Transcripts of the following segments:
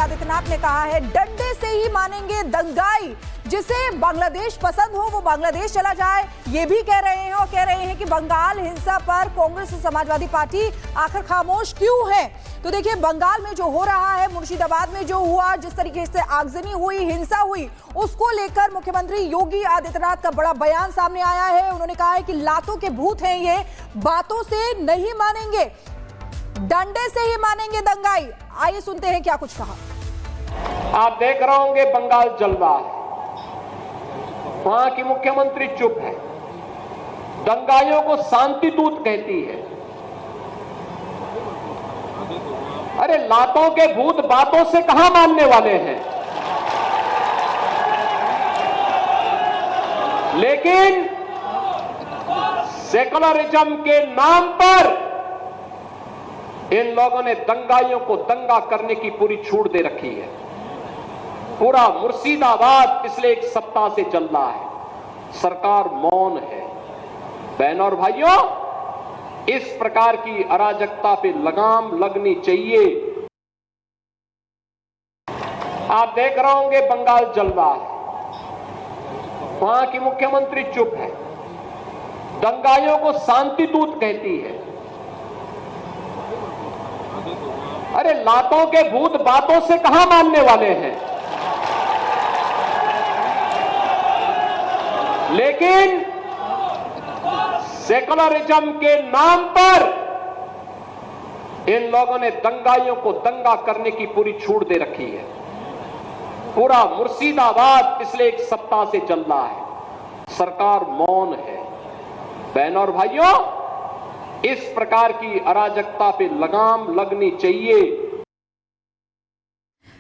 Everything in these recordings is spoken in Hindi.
आदित्यनाथ ने कहा है डंडे से ही मानेंगे दंगाई, जिसे बांग्लादेश पसंद हो वो बांग्लादेश चला जाए, ये भी कह रहे हैं। और कह रहे हैं कि बंगाल हिंसा पर कांग्रेस और समाजवादी पार्टी आखिर खामोश क्यों है। तो देखिए, बंगाल में जो हो रहा है, मुर्शिदाबाद में जो हुआ, जिस तरीके से आगजनी हुई, हिंसा हुई, उसको लेकर मुख्यमंत्री योगी आदित्यनाथ का बड़ा बयान सामने आया है। उन्होंने कहा है कि लातों के भूत हैं ये, बातों से नहीं मानेंगे, डंडे से ही मानेंगे दंगाई। आइए सुनते हैं क्या कुछ कहा। आप देख रहे होंगे बंगाल जल रहा है, वहां की मुख्यमंत्री चुप है, दंगाइयों को शांति दूत कहती है। अरे लातों के भूत बातों से कहां मानने वाले हैं। लेकिन सेकुलरिज्म के नाम पर इन लोगों ने दंगाइयों को दंगा करने की पूरी छूट दे रखी है। पूरा मुर्शिदाबाद पिछले एक सप्ताह से चल रहा है, सरकार मौन है। बहनों और भाइयों, इस प्रकार की अराजकता पे लगाम लगनी चाहिए। आप देख रहे होंगे बंगाल जल रहा है, वहां की मुख्यमंत्री चुप है, दंगाइयों को शांति दूत कहती है। अरे लातों के भूत बातों से कहां मानने वाले हैं। लेकिन सेकुलरिज्म के नाम पर इन लोगों ने दंगाइयों को दंगा करने की पूरी छूट दे रखी है। पूरा मुर्शिदाबाद पिछले एक सप्ताह से चल रहा है, सरकार मौन है। बहनों और भाइयों, इस प्रकार की अराजकता पे लगाम लगनी चाहिए।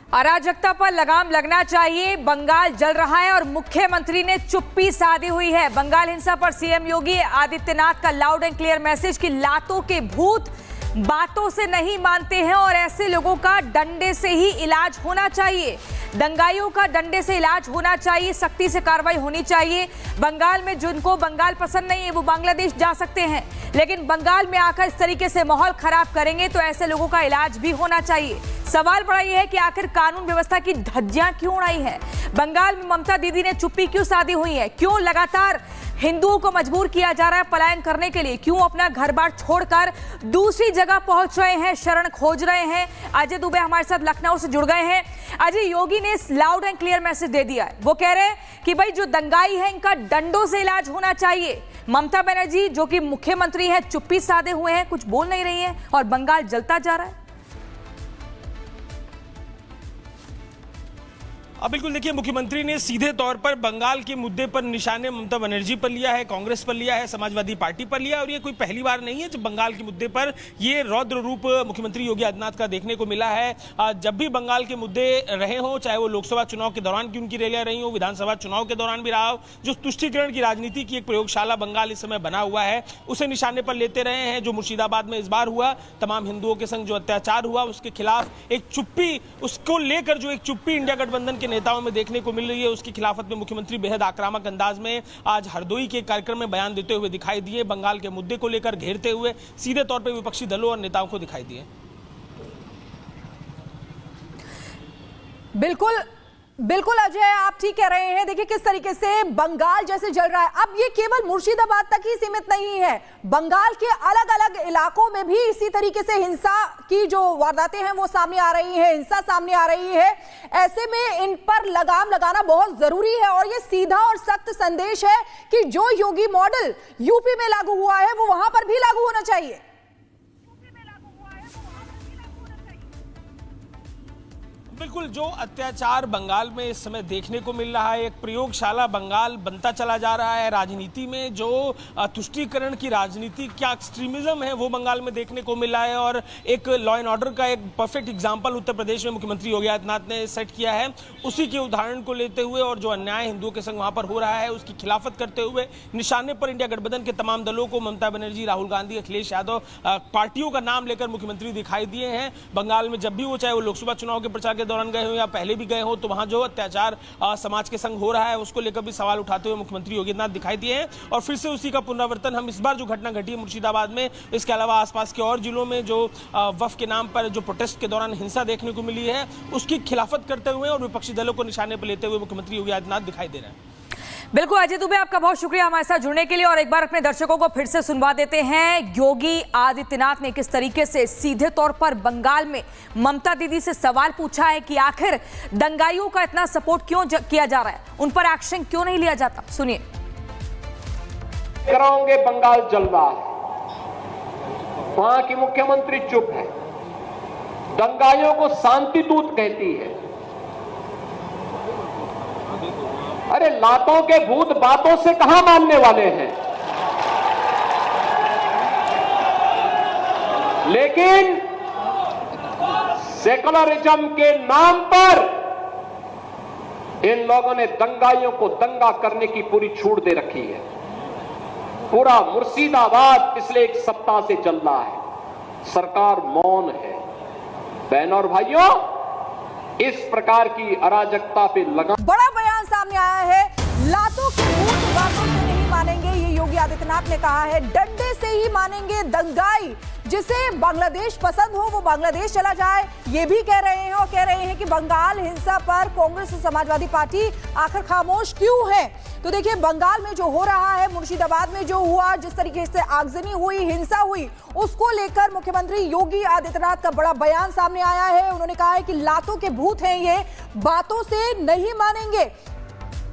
अराजकता पर लगाम लगना चाहिए। बंगाल जल रहा है और मुख्यमंत्री ने चुप्पी साधी हुई है। बंगाल हिंसा पर सीएम योगी आदित्यनाथ का लाउड एंड क्लियर मैसेज कि लातों के भूत बातों से नहीं मानते हैं और ऐसे लोगों का डंडे से ही इलाज होना चाहिए। दंगाइयों का डंडे से इलाज होना चाहिए, सख्ती से कार्रवाई होनी चाहिए। बंगाल में जिनको बंगाल पसंद नहीं है वो बांग्लादेश जा सकते हैं, लेकिन बंगाल में आकर इस तरीके से माहौल खराब करेंगे तो ऐसे लोगों का इलाज भी होना चाहिए। सवाल बड़ा यह है कि आखिर कानून व्यवस्था की धज्जियां क्यों उड़ाई है। बंगाल में ममता दीदी ने चुप्पी क्यों साधी हुई है। क्यों लगातार हिंदुओं को मजबूर किया जा रहा है पलायन करने के लिए। क्यों अपना घर बार छोड़कर दूसरी जगह पहुंच रहे हैं, शरण खोज रहे हैं। अजय दुबे हमारे साथ लखनऊ से जुड़ गए हैं। अजय, योगी ने लाउड एंड क्लियर मैसेज दे दिया है। वो कह रहे हैं कि भाई जो दंगाई है इनका डंडों से इलाज होना चाहिए। ममता बनर्जी जो कि मुख्यमंत्री है चुप्पी साधे हुए हैं, कुछ बोल नहीं रही है और बंगाल जलता जा रहा है। अब बिल्कुल देखिए, मुख्यमंत्री ने सीधे तौर पर बंगाल के मुद्दे पर निशाने ममता बनर्जी पर लिया है, कांग्रेस पर लिया है, समाजवादी पार्टी पर लिया है। और ये कोई पहली बार नहीं है जब बंगाल के मुद्दे पर ये रौद्र रूप मुख्यमंत्री योगी आदित्यनाथ का देखने को मिला है। जब भी बंगाल के मुद्दे रहे हों, चाहे वो लोकसभा चुनाव के दौरान की उनकी रैलियां रही हो, विधानसभा चुनाव के दौरान भी रहा हो, जो तुष्टीकरण की राजनीति की एक प्रयोगशाला बंगाल इस समय बना हुआ है, उसे निशाने पर लेते रहे हैं। जो मुर्शिदाबाद में इस बार हुआ, तमाम हिंदुओं के संग जो अत्याचार हुआ, उसके खिलाफ एक चुप्पी, उसको लेकर जो एक चुप्पी इंडिया गठबंधन के नेताओं में देखने को मिल रही है, उसकी खिलाफत में मुख्यमंत्री बेहद आक्रामक अंदाज में आज हरदोई के कार्यक्रम में बयान देते हुए दिखाई दिए। बंगाल के मुद्दे को लेकर घेरते हुए सीधे तौर पर विपक्षी दलों और नेताओं को दिखाई दिए। बिल्कुल बिल्कुल अजय, आप ठीक कह रहे हैं। देखिए किस तरीके से बंगाल जैसे जल रहा है। अब ये केवल मुर्शिदाबाद तक ही सीमित नहीं है, बंगाल के अलग अलग इलाकों में भी इसी तरीके से हिंसा की जो वारदातें हैं वो सामने आ रही है, हिंसा सामने आ रही है। ऐसे में इन पर लगाम लगाना बहुत जरूरी है और ये सीधा और सख्त संदेश है कि जो योगी मॉडल यूपी में लागू हुआ है वो वहां पर भी लागू होना चाहिए। बिल्कुल, जो अत्याचार बंगाल में इस समय देखने को मिल रहा है, एक प्रयोगशाला बंगाल बनता चला जा रहा है। राजनीति में जो तुष्टीकरण की राजनीति, क्या एक्सट्रीमिज्म है, वो बंगाल में देखने को मिल रहा है। और एक लॉ एंड ऑर्डर का एक परफेक्ट एग्जाम्पल उत्तर प्रदेश में मुख्यमंत्री योगी आदित्यनाथ ने सेट किया है। उसी के उदाहरण को लेते हुए और जो अन्याय हिंदुओं के संग वहां पर हो रहा है उसकी खिलाफत करते हुए निशाने पर इंडिया गठबंधन के तमाम दलों को ममता बनर्जी, राहुल गांधी, अखिलेश यादव पार्टियों का नाम लेकर मुख्यमंत्री दिखाई दिए हैं। बंगाल में जब भी वो, चाहे वो लोकसभा चुनाव के प्रचार के के दौरान गए हो या पहले भी गए हो, तो वहां जो अत्याचार समाज के संग हो रहा है उसको लेकर भी सवाल उठाते हुए मुख्यमंत्री योगी आदित्यनाथ दिखाई दिए हैं। और फिर से उसी का पुनरावर्तन हम इस बार जो घटना घटी है मुर्शिदाबाद में, इसके अलावा आसपास के और जिलों में जो वफ के नाम पर जो प्रोटेस्ट के दौरान हिंसा देखने को मिली है उसकी खिलाफत करते हुए और विपक्षी दलों को निशाने पर लेते हुए मुख्यमंत्री योगी आदित्यनाथ दिखाई दे रहे हैं। बिल्कुल अजय दुबे, आपका बहुत शुक्रिया हमारे साथ जुड़ने के लिए। और एक बार अपने दर्शकों को फिर से सुनवा देते हैं योगी आदित्यनाथ ने किस तरीके से सीधे तौर पर बंगाल में ममता दीदी से सवाल पूछा है कि आखिर दंगाइयों का इतना सपोर्ट क्यों किया जा रहा है, उन पर एक्शन क्यों नहीं लिया जाता। सुनिए। कराओगे बंगाल जल रहा है, वहां की मुख्यमंत्री चुप है, दंगाइयों को शांति दूत कहती है। अरे लातों के भूत बातों से कहां मानने वाले हैं, लेकिन सेकुलरिज्म के नाम पर इन लोगों ने दंगाइयों को दंगा करने की पूरी छूट दे रखी है। पूरा मुर्शिदाबाद पिछले एक सप्ताह से चल रहा है, सरकार मौन है। बहनों और भाइयों, इस प्रकार की अराजकता पे लगा बड़ा बयान सामने आया है। लातों की भूत बातों से नहीं मानेंगे, ये योगी आदित्यनाथ ने कहा है। डंडे से ही मानेंगे दंगाई, जिसे बांग्लादेश पसंद हो वो बांग्लादेश चला जाए, ये भी कह रहे हैं। और कह रहे हैं कि बंगाल हिंसा पर कांग्रेस और समाजवादी पार्टी आखिर खामोश क्यों है। तो देखिए, बंगाल में जो हो रहा है, मुर्शिदाबाद में जो हुआ, जिस तरीके से आगजनी हुई, हिंसा हुई, उसको लेकर मुख्यमंत्री योगी आदित्यनाथ का बड़ा बयान सामने आया है। उन्होंने कहा है कि लातों के भूत हैं ये, बातों से नहीं मानेंगे,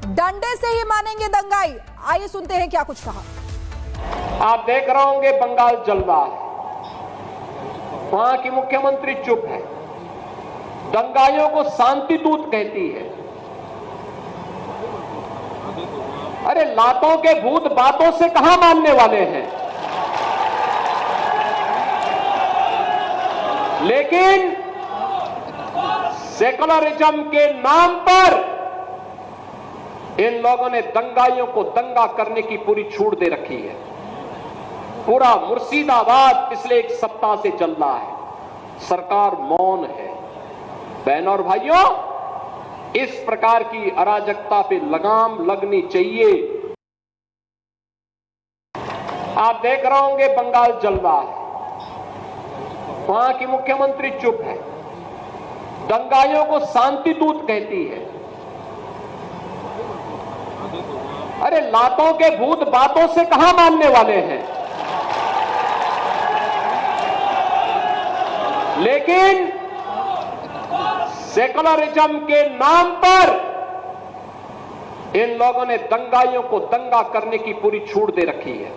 डंडे से ही मानेंगे दंगाई। आइए सुनते हैं क्या कुछ कहा। आप देख रहे होंगे बंगाल जल रहा है, वहां की मुख्यमंत्री चुप है, दंगाइयों को शांति दूत कहती है। अरे लातों के भूत बातों से कहां मानने वाले हैं, लेकिन सेकुलरिज्म के नाम पर इन लोगों ने दंगाइयों को दंगा करने की पूरी छूट दे रखी है। पूरा मुर्शिदाबाद पिछले एक सप्ताह से चल रहा है, सरकार मौन है। बहनों और भाइयों, इस प्रकार की अराजकता पे लगाम लगनी चाहिए। आप देख रहे होंगे बंगाल जल रहा है, वहां की मुख्यमंत्री चुप है, दंगाइयों को शांति दूत कहती है। अरे लातों के भूत बातों से कहां मानने वाले हैं, लेकिन सेकुलरिज्म के नाम पर इन लोगों ने दंगाइयों को दंगा करने की पूरी छूट दे रखी है।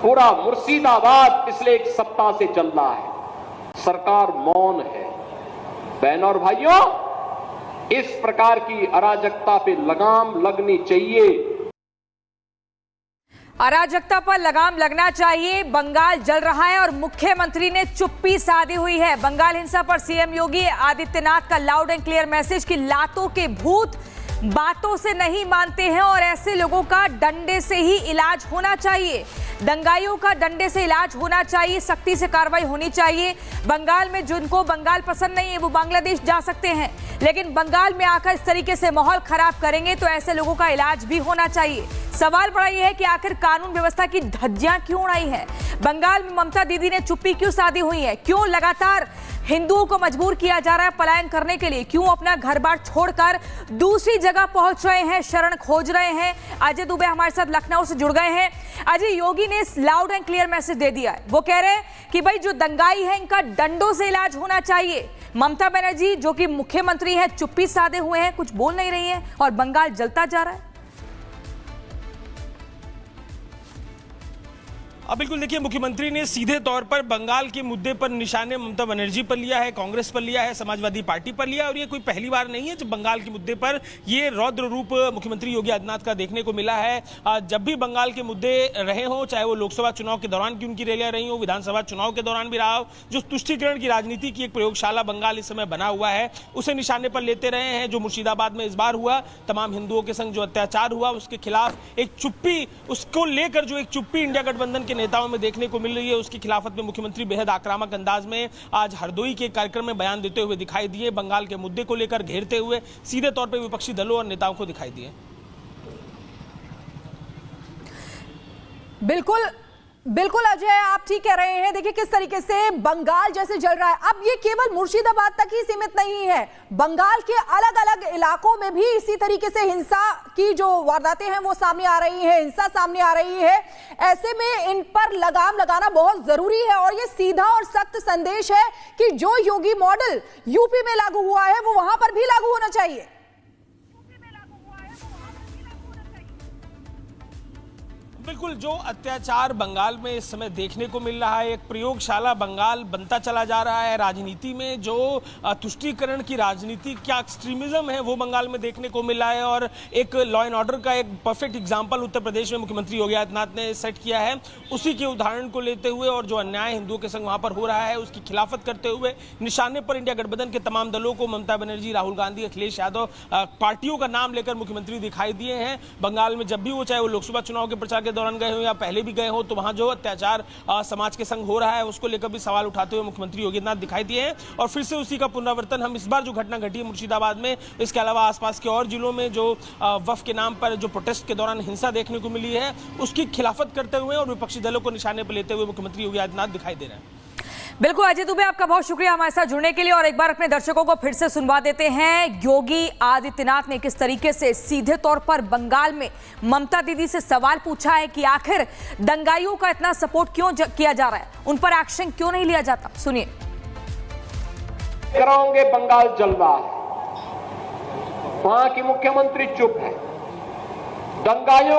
पूरा मुर्शिदाबाद पिछले एक सप्ताह से चल रहा है, सरकार मौन है। बहनों और भाइयों, इस प्रकार की अराजकता पे लगाम लगनी चाहिए। अराजकता पर लगाम लगना चाहिए। बंगाल जल रहा है और मुख्यमंत्री ने चुप्पी साधी हुई है। बंगाल हिंसा पर सीएम योगी आदित्यनाथ का लाउड एंड क्लियर मैसेज कि लातों के भूत बातों से नहीं मानते हैं और ऐसे लोगों का डंडे से ही इलाज होना चाहिए। दंगाइयों का डंडे से इलाज होना चाहिए, सख्ती से कार्रवाई होनी चाहिए। बंगाल में जिनको बंगाल पसंद नहीं है वो बांग्लादेश जा सकते हैं, लेकिन बंगाल में आकर इस तरीके से माहौल खराब करेंगे तो ऐसे लोगों का इलाज भी होना चाहिए। सवाल बड़ा यह है कि आखिर कानून व्यवस्था की धज्जियां क्यों उड़ाई है। बंगाल में ममता दीदी ने चुप्पी क्यों साधी हुई है। क्यों लगातार हिंदुओं को मजबूर किया जा रहा है पलायन करने के लिए। क्यों अपना घर बार छोड़कर दूसरी जगह पहुंच रहे हैं, शरण खोज रहे हैं। अजय दुबे हमारे साथ लखनऊ से जुड़ गए हैं। अजय, योगी ने लाउड एंड क्लियर मैसेज दे दिया है। वो कह रहे हैं कि भाई जो दंगाई है इनका डंडों से इलाज होना चाहिए। ममता बनर्जी जो कि मुख्यमंत्री है चुप्पी साधे हुए हैं, कुछ बोल नहीं रही है और बंगाल जलता जा रहा है। अब बिल्कुल देखिए, मुख्यमंत्री ने सीधे तौर पर बंगाल के मुद्दे पर निशाने ममता बनर्जी पर लिया है, कांग्रेस पर लिया है, समाजवादी पार्टी पर लिया है। और ये कोई पहली बार नहीं है जब बंगाल के मुद्दे पर ये रौद्र रूप मुख्यमंत्री योगी आदित्यनाथ का देखने को मिला है। जब भी बंगाल के मुद्दे रहे हों, चाहे वो लोकसभा चुनाव के दौरान की उनकी रैलियां रही हो, विधानसभा चुनाव के दौरान भी रहा हो, जो तुष्टीकरण की राजनीति की एक प्रयोगशाला बंगाल इस समय बना हुआ है, उसे निशाने पर लेते रहे हैं। जो मुर्शिदाबाद में इस बार हुआ, तमाम हिंदुओं के संग जो अत्याचार हुआ, उसके खिलाफ एक चुप्पी, उसको लेकर जो एक चुप्पी इंडिया गठबंधन के नेताओं में देखने को मिल रही है, उसकी खिलाफत में मुख्यमंत्री बेहद आक्रामक अंदाज में आज हरदोई के कार्यक्रम में बयान देते हुए दिखाई दिए, बंगाल के मुद्दे को लेकर घेरते हुए सीधे तौर पर विपक्षी दलों और नेताओं को दिखाई दिए। बिल्कुल बिल्कुल अजय, आप ठीक कह रहे हैं। देखिए किस तरीके से बंगाल जैसे जल रहा है। अब ये केवल मुर्शिदाबाद तक ही सीमित नहीं है, बंगाल के अलग अलग इलाकों में भी इसी तरीके से हिंसा की जो वारदातें हैं वो सामने आ रही है, हिंसा सामने आ रही है। ऐसे में इन पर लगाम लगाना बहुत जरूरी है और ये सीधा और सख्त संदेश है कि जो योगी मॉडल यूपी में लागू हुआ है वो वहां पर भी लागू होना चाहिए। बिल्कुल, जो अत्याचार बंगाल में इस समय देखने को मिल रहा है, एक प्रयोगशाला बंगाल बनता चला जा रहा है। राजनीति में जो तुष्टीकरण की राजनीति, क्या एक्सट्रीमिज्म है वो बंगाल में देखने को मिल रहा है और एक लॉ एंड ऑर्डर का एक परफेक्ट एग्जांपल उत्तर प्रदेश में मुख्यमंत्री योगी आदित्यनाथ ने सेट किया है। उसी के उदाहरण को लेते हुए और जो अन्याय हिंदुओं के संग वहां पर हो रहा है उसकी खिलाफत करते हुए निशाने पर इंडिया गठबंधन के तमाम दलों को ममता बनर्जी, राहुल गांधी, अखिलेश यादव पार्टियों का नाम लेकर मुख्यमंत्री दिखाई दिए हैं। बंगाल में जब भी वो, चाहे वो लोकसभा चुनाव के प्रचार के दौरान गए हो या पहले भी गए हो, तो वहां जो अत्याचार समाज के संग हो रहा है उसको लेकर भी सवाल उठाते हुए मुख्यमंत्री योगी आदित्यनाथ दिखाई दिए हैं। और फिर से उसी का पुनरावर्तन हम इस बार जो घटना घटी है मुर्शिदाबाद में, इसके अलावा आसपास के और जिलों में जो वफ के नाम पर जो प्रोटेस्ट के दौरान हिंसा देखने को मिली है उसकी खिलाफत करते हुए और विपक्षी दलों को निशाने पर लेते हुए मुख्यमंत्री योगी आदित्यनाथ दिखाई दे रहे हैं। बिल्कुल अजय दुबे, आपका बहुत शुक्रिया हमारे साथ जुड़ने के लिए। और एक बार अपने दर्शकों को फिर से सुनवा देते हैं योगी आदित्यनाथ ने किस तरीके से सीधे तौर पर बंगाल में ममता दीदी से सवाल पूछा है कि आखिर दंगाइयों का इतना सपोर्ट क्यों किया जा रहा है, उन पर एक्शन क्यों नहीं लिया जाता। सुनिए। कराओगे बंगाल जल रहा है, वहां की मुख्यमंत्री चुप है, दंगाइयों